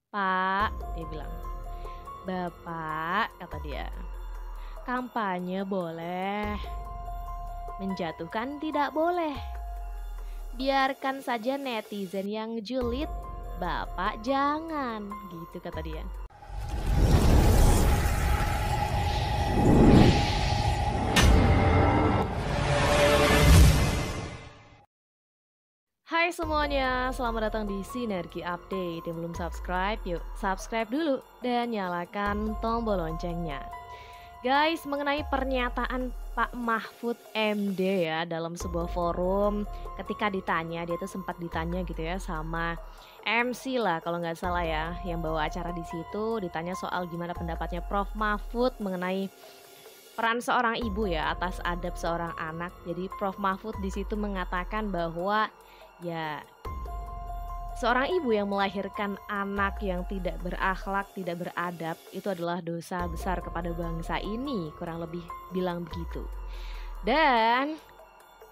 Pak, dia bilang. Bapak, kata dia, kampanye boleh, menjatuhkan tidak boleh. Biarkan saja netizen yang julid, Bapak jangan, gitu kata dia. Hai semuanya, selamat datang di Sinergi Update. Yang belum subscribe, yuk subscribe dulu dan nyalakan tombol loncengnya. Guys, mengenai pernyataan Pak Mahfud MD ya dalam sebuah forum, ketika ditanya, dia tuh sempat ditanya gitu ya sama MC lah kalau nggak salah ya, yang bawa acara di situ, ditanya soal gimana pendapatnya Prof Mahfud mengenai peran seorang ibu ya atas adab seorang anak. Jadi Prof Mahfud di situ mengatakan bahwa ya seorang ibu yang melahirkan anak yang tidak berakhlak, tidak beradab itu adalah dosa besar kepada bangsa ini, kurang lebih bilang begitu. Dan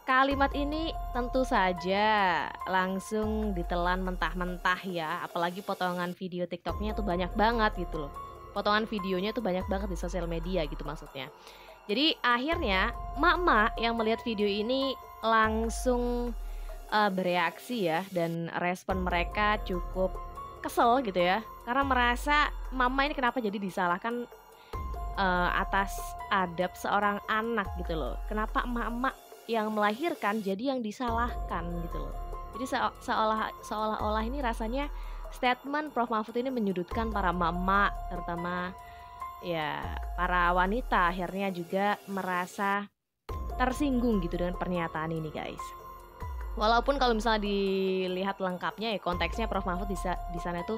kalimat ini tentu saja langsung ditelan mentah-mentah ya, apalagi potongan video TikToknya tuh banyak banget gitu loh. Potongan videonya tuh banyak banget di sosial media gitu maksudnya. Jadi akhirnya mak-mak yang melihat video ini langsung bereaksi ya, dan respon mereka cukup kesel gitu ya, karena merasa mama ini kenapa jadi disalahkan atas adab seorang anak gitu loh. Kenapa emak-emak yang melahirkan jadi yang disalahkan gitu loh. Jadi seolah-olah ini rasanya statement Prof Mahfud ini menyudutkan para emak-emak, terutama ya para wanita akhirnya juga merasa tersinggung gitu dengan pernyataan ini guys. Walaupun kalau misalnya dilihat lengkapnya ya konteksnya Prof Mahfud di sana itu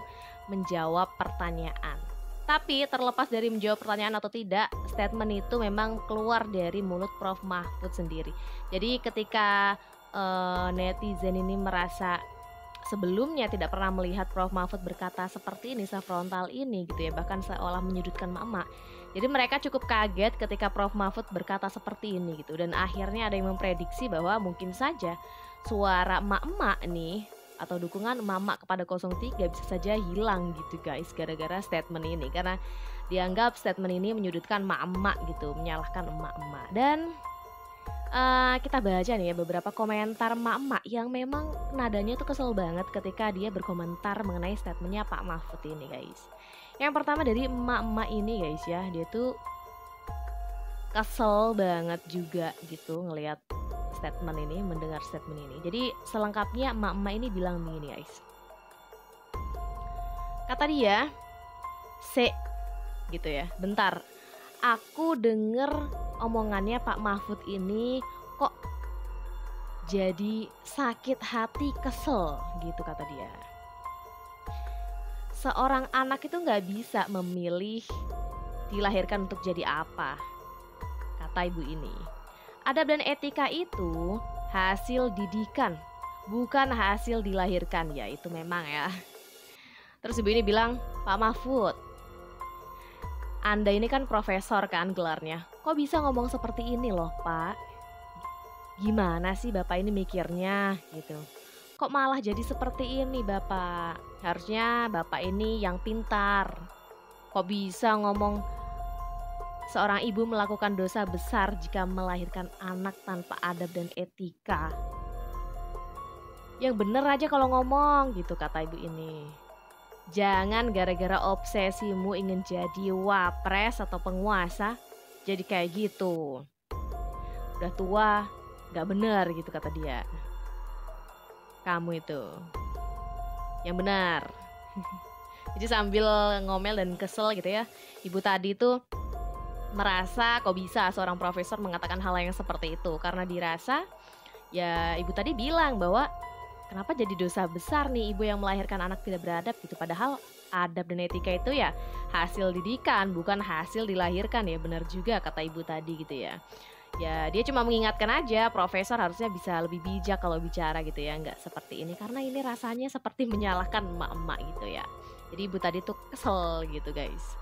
menjawab pertanyaan. Tapi terlepas dari menjawab pertanyaan atau tidak, statement itu memang keluar dari mulut Prof Mahfud sendiri. Jadi ketika netizen ini merasa sebelumnya tidak pernah melihat Prof Mahfud berkata seperti ini, sefrontal ini gitu ya, bahkan seolah menyudutkan mama. Jadi mereka cukup kaget ketika Prof Mahfud berkata seperti ini gitu, dan akhirnya ada yang memprediksi bahwa mungkin saja suara emak-emak nih atau dukungan emak-emak kepada 03 bisa saja hilang gitu guys gara-gara statement ini, karena dianggap statement ini menyudutkan emak-emak gitu, menyalahkan emak-emak. Dan kita baca nih ya beberapa komentar emak-emak yang memang nadanya tuh kesel banget ketika dia berkomentar mengenai statementnya Pak Mahfud ini guys. Yang pertama dari emak-emak ini guys ya, dia tuh kesel banget juga gitu ngelihat statement ini, mendengar statement ini. Jadi selengkapnya emak-emak ini bilang begini guys. Kata dia, gitu ya, bentar, aku denger omongannya Pak Mahfud ini kok jadi sakit hati, kesel gitu kata dia. Seorang anak itu gak bisa memilih dilahirkan untuk jadi apa, kata ibu ini. Adab dan etika itu hasil didikan, bukan hasil dilahirkan. Ya itu memang ya. Terus ibu ini bilang, Pak Mahfud, Anda ini kan profesor kan gelarnya, kok bisa ngomong seperti ini loh Pak? Gimana sih Bapak ini mikirnya gitu? Kok malah jadi seperti ini Bapak? Harusnya Bapak ini yang pintar. Kok bisa ngomong seorang ibu melakukan dosa besar jika melahirkan anak tanpa adab dan etika? Yang bener aja kalau ngomong gitu kata ibu ini. Jangan gara-gara obsesimu ingin jadi wapres atau penguasa jadi kayak gitu. Udah tua gak bener gitu kata dia. Kamu itu yang benar. Jadi sambil ngomel dan kesel gitu ya, ibu tadi tuh merasa kok bisa seorang profesor mengatakan hal yang seperti itu, karena dirasa ya ibu tadi bilang bahwa kenapa jadi dosa besar nih ibu yang melahirkan anak tidak beradab gitu, padahal adab dan etika itu ya hasil didikan bukan hasil dilahirkan. Ya benar juga kata ibu tadi gitu ya. Ya dia cuma mengingatkan aja profesor harusnya bisa lebih bijak kalau bicara gitu ya, nggak seperti ini, karena ini rasanya seperti menyalahkan emak-emak gitu ya. Jadi ibu tadi tuh kesel gitu guys.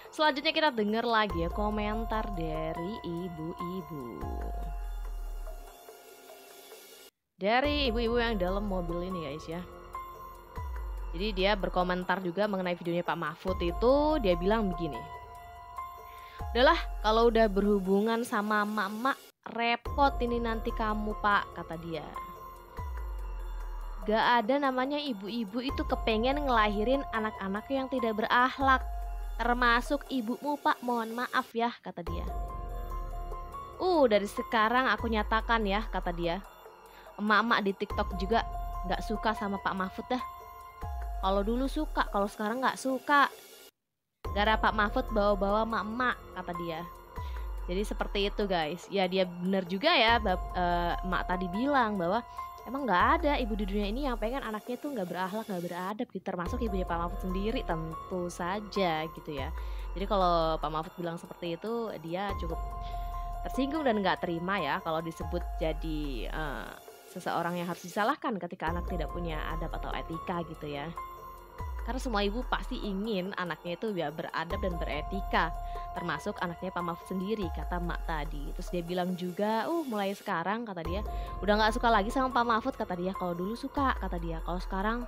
Selanjutnya kita dengar lagi ya komentar dari ibu-ibu. Dari ibu-ibu yang dalam mobil ini guys ya. Jadi dia berkomentar juga mengenai videonya Pak Mahfud itu, dia bilang begini. Udahlah, kalau udah berhubungan sama emak-emak, repot ini nanti kamu Pak, kata dia. Gak ada namanya ibu-ibu itu kepengen ngelahirin anak-anak yang tidak berakhlak. Termasuk ibumu Pak, mohon maaf ya, kata dia. Dari sekarang aku nyatakan ya, kata dia. Emak-emak di TikTok juga gak suka sama Pak Mahfud dah. Kalau dulu suka, kalau sekarang gak suka. Gara Pak Mahfud bawa-bawa emak-emak, kata dia. Jadi seperti itu guys. Ya dia benar juga ya, emak tadi bilang bahwa emang gak ada ibu di dunia ini yang pengen anaknya tuh gak berakhlak, gak beradab gitu. Termasuk ibunya Pak Mahfud sendiri tentu saja gitu ya. Jadi kalau Pak Mahfud bilang seperti itu, dia cukup tersinggung dan gak terima ya kalau disebut jadi seseorang yang harus disalahkan ketika anak tidak punya adab atau etika gitu ya. Karena semua ibu pasti ingin anaknya itu ya beradab dan beretika, termasuk anaknya Pak Mahfud sendiri, kata Mak tadi. Terus dia bilang juga, mulai sekarang, kata dia, udah gak suka lagi sama Pak Mahfud, kata dia. Kalau dulu suka, kata dia. Kalau sekarang,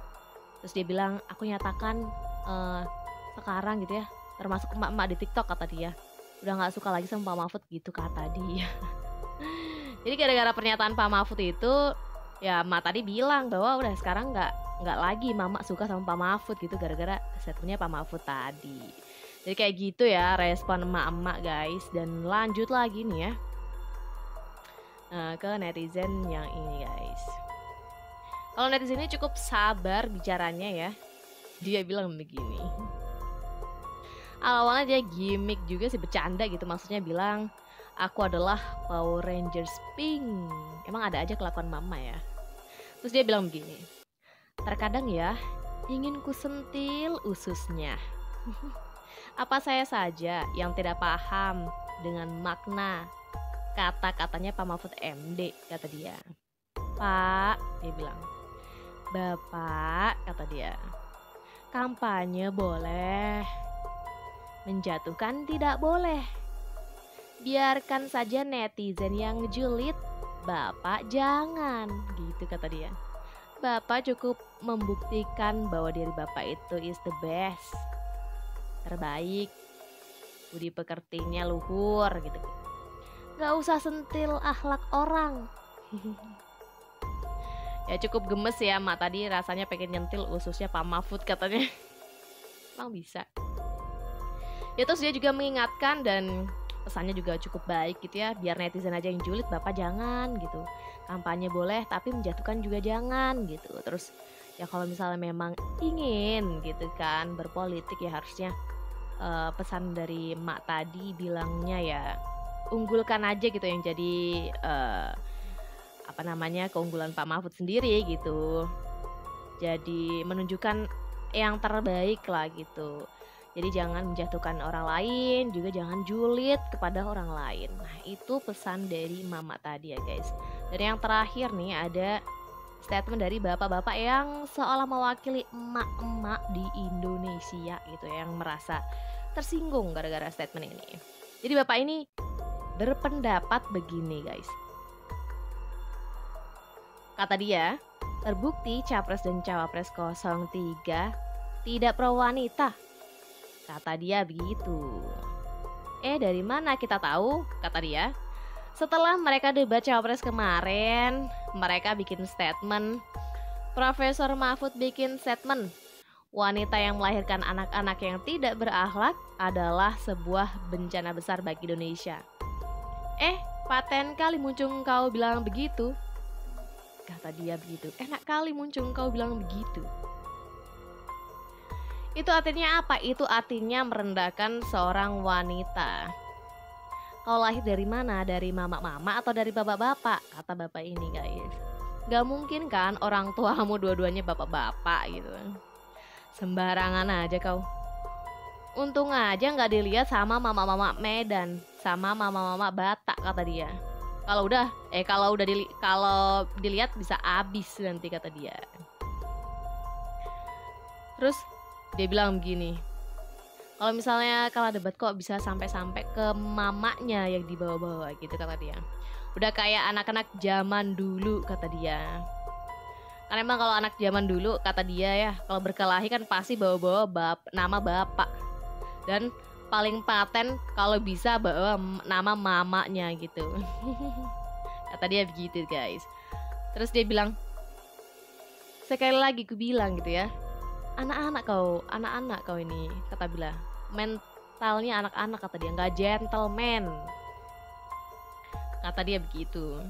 terus dia bilang, aku nyatakan sekarang gitu ya, termasuk emak-emak di TikTok, kata dia. Udah gak suka lagi sama Pak Mahfud gitu, kata dia. Jadi gara-gara pernyataan Pak Mahfud itu, ya Mak tadi bilang bahwa udah sekarang nggak lagi Mama suka sama Pak Mahfud gitu gara-gara statementnya Pak Mahfud tadi. Jadi kayak gitu ya respon emak-emak guys. Dan lanjut lagi nih ya ke netizen yang ini guys. Kalau netizen ini cukup sabar bicaranya ya. Dia bilang begini. Awalnya dia gimmick juga sih, bercanda gitu, maksudnya bilang aku adalah Power Rangers Pink. Emang ada aja kelakuan mama ya. Terus dia bilang begini, terkadang ya ingin ku sentil ususnya. Apa saya saja yang tidak paham dengan makna kata-katanya Pak Mahfud MD, kata dia. Pak, dia bilang, Bapak, kata dia, kampanye boleh, menjatuhkan tidak boleh. Biarkan saja netizen yang julid, Bapak jangan, gitu kata dia. Bapak cukup membuktikan bahwa diri Bapak itu is the best, terbaik, budi pekertinya luhur gitu. Gak usah sentil akhlak orang. Ya cukup gemes ya Mak tadi, rasanya pengen nyentil ususnya Pak Mahfud katanya. Emang bisa. Ya terus dia juga mengingatkan dan pesannya juga cukup baik gitu ya, biar netizen aja yang julid, Bapak jangan gitu. Kampanye boleh tapi menjatuhkan juga jangan gitu. Terus ya kalau misalnya memang ingin gitu kan berpolitik ya harusnya pesan dari Mak tadi bilangnya ya unggulkan aja gitu yang jadi keunggulan Pak Mahfud sendiri gitu. Jadi menunjukkan yang terbaik lah gitu. Jadi jangan menjatuhkan orang lain, juga jangan julid kepada orang lain. Nah itu pesan dari Mama tadi ya guys. Dan yang terakhir nih ada statement dari bapak-bapak yang seolah mewakili emak-emak di Indonesia gitu, yang merasa tersinggung gara-gara statement ini. Jadi bapak ini berpendapat begini guys. Kata dia, terbukti Capres dan Cawapres 03 tidak pro wanita. Kata dia begitu. Dari mana kita tahu? Kata dia. Setelah mereka debat Cawapres kemarin, mereka bikin statement. Profesor Mahfud bikin statement. Wanita yang melahirkan anak-anak yang tidak berakhlak adalah sebuah bencana besar bagi Indonesia. Paten kali Muncung kau bilang begitu. Kata dia begitu. Enak kali Muncung kau bilang begitu. Itu artinya apa? Itu artinya merendahkan seorang wanita. Kau lahir dari mana? Dari mama-mama atau dari bapak-bapak? Kata bapak ini guys. Gak mungkin kan orang tuamu dua-duanya bapak-bapak gitu. Sembarangan aja kau. Untung aja gak dilihat sama mama-mama Medan, sama mama-mama Batak, kata dia. Kalau dilihat bisa habis nanti, kata dia. Terus dia bilang begini, kalau misalnya kalah debat kok bisa sampai ke mamanya yang dibawa-bawa gitu, kata dia. Udah kayak anak-anak zaman dulu, kata dia. Karena emang kalau anak zaman dulu kata dia ya, kalau berkelahi kan pasti bawa-bawa nama bapak. Dan paling paten kalau bisa bawa nama mamanya gitu. Kata dia begitu guys. Terus dia bilang, sekali lagi ku bilang gitu ya, anak-anak kau ini, kata Bila, mentalnya anak-anak, kata dia, nggak gentleman, kata dia begitu.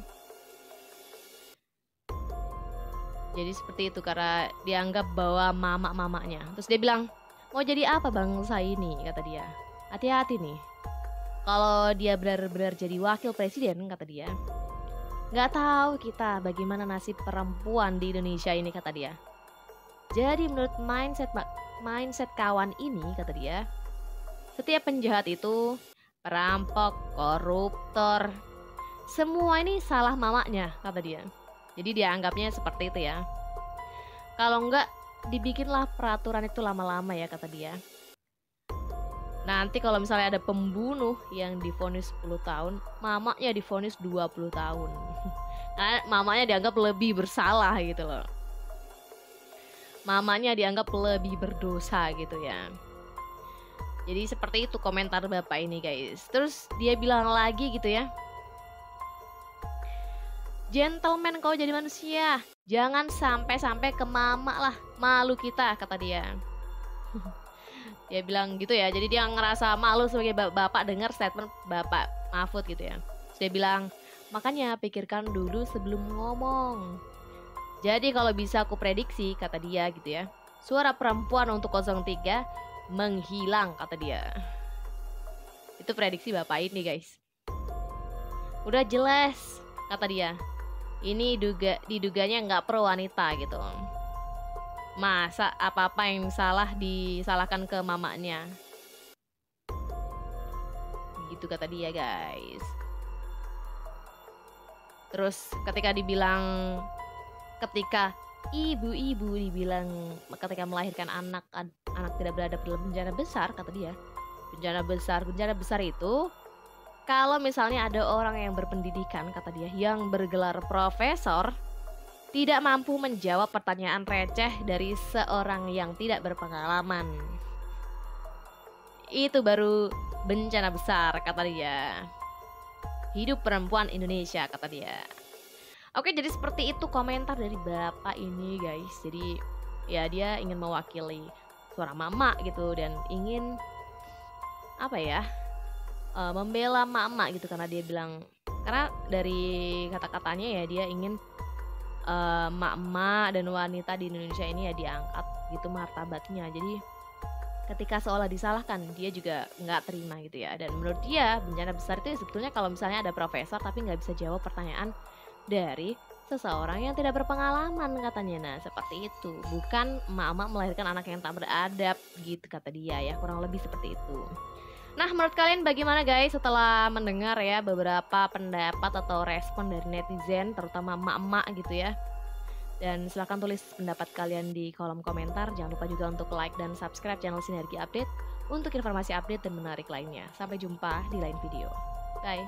Jadi seperti itu karena dianggap bawa mamanya. Terus dia bilang, mau jadi apa bangsa ini, kata dia. Hati-hati nih, kalau dia benar-benar jadi wakil presiden, kata dia, nggak tahu kita bagaimana nasib perempuan di Indonesia ini, kata dia. Jadi menurut mindset kawan ini, kata dia, setiap penjahat itu, perampok, koruptor, semua ini salah mamanya, kata dia. Jadi dia anggapnya seperti itu ya. Kalau enggak, dibikinlah peraturan itu lama-lama ya, kata dia. Nanti kalau misalnya ada pembunuh yang divonis 10 tahun, mamanya divonis 20 tahun. Karena mamanya dianggap lebih bersalah gitu loh. Mamanya dianggap lebih berdosa gitu ya. Jadi seperti itu komentar bapak ini guys. Terus dia bilang lagi gitu ya, gentleman kau jadi manusia, jangan sampai ke mama lah, malu kita, kata dia. Dia bilang gitu ya, jadi dia ngerasa malu sebagai bapak dengar statement Bapak Mahfud gitu ya. Terus dia bilang, makanya pikirkan dulu sebelum ngomong. Jadi kalau bisa aku prediksi, kata dia gitu ya, suara perempuan untuk 03 menghilang, kata dia. Itu prediksi bapak ini guys. Udah jelas, kata dia, ini diduganya nggak pro wanita gitu. Masa apa-apa yang salah disalahkan ke mamanya, gitu kata dia guys. Terus ketika ibu-ibu dibilang ketika melahirkan anak tidak berada dalam bencana besar, kata dia, bencana besar itu kalau misalnya ada orang yang berpendidikan, kata dia, yang bergelar profesor tidak mampu menjawab pertanyaan receh dari seorang yang tidak berpengalaman. Itu baru bencana besar, kata dia. Hidup perempuan Indonesia, kata dia. Oke, jadi seperti itu komentar dari bapak ini guys. Jadi ya dia ingin mewakili suara mama gitu dan ingin apa ya, membela mama gitu, karena dia bilang, karena dari kata-katanya ya dia ingin mak-mak dan wanita di Indonesia ini ya diangkat gitu martabatnya. Jadi ketika seolah disalahkan, dia juga nggak terima gitu ya. Dan menurut dia bencana besar itu ya sebetulnya kalau misalnya ada profesor tapi nggak bisa jawab pertanyaan dari seseorang yang tidak berpengalaman, katanya. Nah seperti itu, bukan emak-emak melahirkan anak yang tak beradab gitu, kata dia ya, kurang lebih seperti itu. Nah menurut kalian bagaimana guys setelah mendengar ya beberapa pendapat atau respon dari netizen, terutama emak-emak gitu ya. Dan silahkan tulis pendapat kalian di kolom komentar. Jangan lupa juga untuk like dan subscribe channel Sinergi Update untuk informasi update dan menarik lainnya. Sampai jumpa di lain video. Bye.